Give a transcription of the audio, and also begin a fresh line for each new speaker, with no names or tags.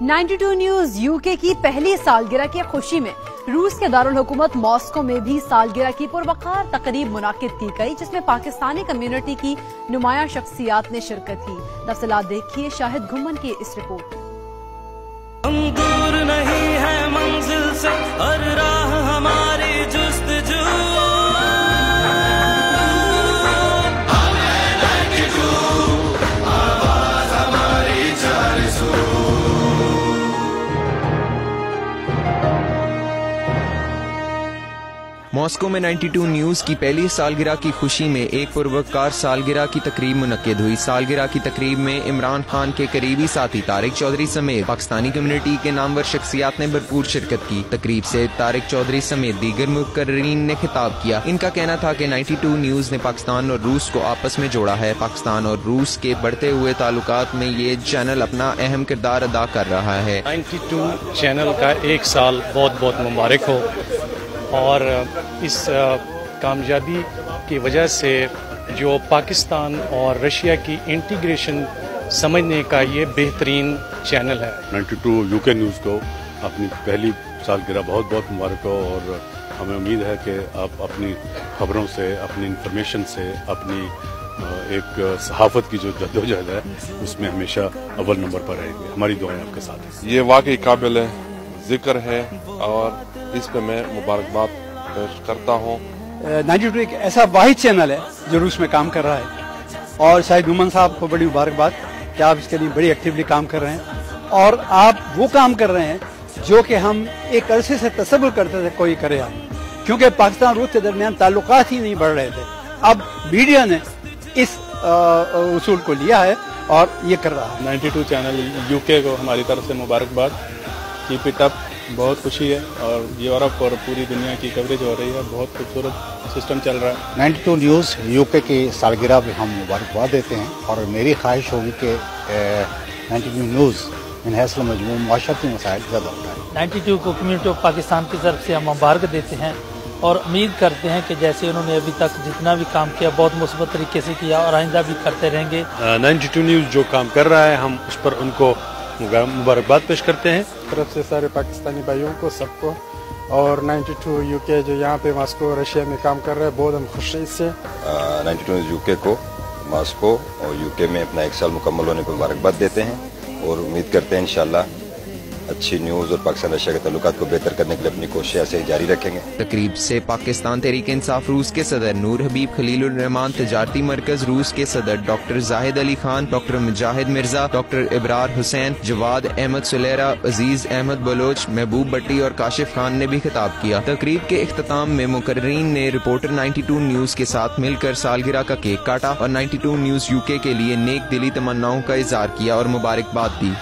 92 news UK की पहली सालगिरह की खुशी में रूस के दारुल-हुकूमत मॉस्को में भी सालगिरह की पुरवकार तकरीब मुनाकिद की गई, जिसमें पाकिस्तानी कम्युनिटी की नुमाया शख्सियात ने शिरकत की। तफसीलात देखिए शाहिद घुम्मन की इस रिपोर्ट।
हम दूर नहीं है मंजिल से, हर राह हमारी जुस्तजू।
मॉस्को में 92 न्यूज की पहली सालगिरह की खुशी में एक पुरवकार सालगिरह की तकरीब मुनक्किद हुई। सालगिरह की तकरीब में इमरान खान के करीबी साथी तारिक चौधरी समेत पाकिस्तानी कम्युनिटी के नामवर शख्सियात ने भरपूर शिरकत की। तकरीब से तारिक चौधरी समेत दीगर मुकर्रीन ने खिताब किया। इनका कहना था कि 92 न्यूज ने पाकिस्तान और रूस को आपस में जोड़ा है। पाकिस्तान और रूस के बढ़ते हुए ताल्लुकात में ये चैनल अपना अहम किरदार अदा कर रहा है।
92 चैनल का एक साल बहुत बहुत मुबारक हो और इस कामयाबी की वजह से जो पाकिस्तान और रशिया की इंटीग्रेशन समझने का ये बेहतरीन चैनल है।
92 यूके न्यूज़ को अपनी पहली सालगिरह बहुत बहुत मुबारक हो और हमें उम्मीद है कि आप अपनी खबरों से, अपनी इंफॉर्मेशन से, अपनी एक सहाफत की जो जद्दोजहद है उसमें हमेशा अव्वल नंबर पर रहेंगे। हमारी दुआएं आपके साथ हैं।
ये वाकई काबिल जिक्र है और इस पे मैं मुबारकबाद पेश करता हूँ।
92 एक ऐसा वाहिद चैनल है जो रूस में काम कर रहा है और शाहिद घुम्मन साहब को बड़ी मुबारकबाद कि आप इसके लिए बड़ी एक्टिवली काम कर रहे हैं और आप वो काम कर रहे हैं जो कि हम एक अरसे से तसव्वुर करते थे कोई करे आप, क्योंकि पाकिस्तान रूस के दरमियान ताल्लुकात ही नहीं बढ़ रहे थे। अब मीडिया ने इस उसूल को लिया है और ये कर रहा है।
92 चैनल यूके को हमारी तरफ से मुबारकबाद। Keep it up. बहुत खुशी है और यूरोप और पूरी दुनिया की कवरेज हो रही है। बहुत खूबसूरत सिस्टम चल रहा है।
92 न्यूज़ यूके की सालगिरह पे हम मुबारकबाद देते हैं और मेरी ख्वाहिश होगी कि 92 न्यूज़ इन हैसल मजमून माशरती मसाइल ज़्यादा उठाए।
92 को कम्युनिटी ऑफ पाकिस्तान की तरफ से हम मुबारक देते हैं और उम्मीद करते हैं कि जैसे उन्होंने अभी तक जितना भी काम किया बहुत मुस्बत तरीके से किया और आइंदा भी करते रहेंगे।
92 न्यूज़ जो काम कर रहा है हम उस पर उनको मुबारकबाद पेश करते हैं।
तरफ से सारे पाकिस्तानी भाइयों को सबको और 92 यूके जो यहाँ पे मॉस्को रशिया में काम कर रहे हैं बहुत हम खुश हैं इससे।
92 यूके को मॉस्को और यूके में अपना एक साल मुकम्मल होने पर मुबारकबाद देते हैं और उम्मीद करते हैं इंशाल्लाह अच्छी न्यूज़ और पाकिस्तान रशिया के ताल्लुकात को बेहतर करने के लिए अपनी कोशिशें ऐसे ही जारी रखेंगे।
तकरीब से पाकिस्तान तहरीक इंसाफ रूस के सदर नूर हबीब खलीलुर रहमान, तजारती मरकज रूस के सदर डॉक्टर जाहिद अली खान, डॉक्टर मुजाहिद मिर्जा, डॉक्टर इब्रार हुसैन, जवाद अहमद सुलेरा, अजीज अहमद बलोच, महबूब भट्टी और काशिफ खान ने भी खिताब किया। तकरीब के इख्तिताम में मुकर्रीन ने रिपोर्टर 92 न्यूज़ के साथ मिलकर सालगिरह का केक काटा और 92 न्यूज़ यूके के लिए नेक दिली तमन्नाओं का इजहार किया और मुबारकबाद दी।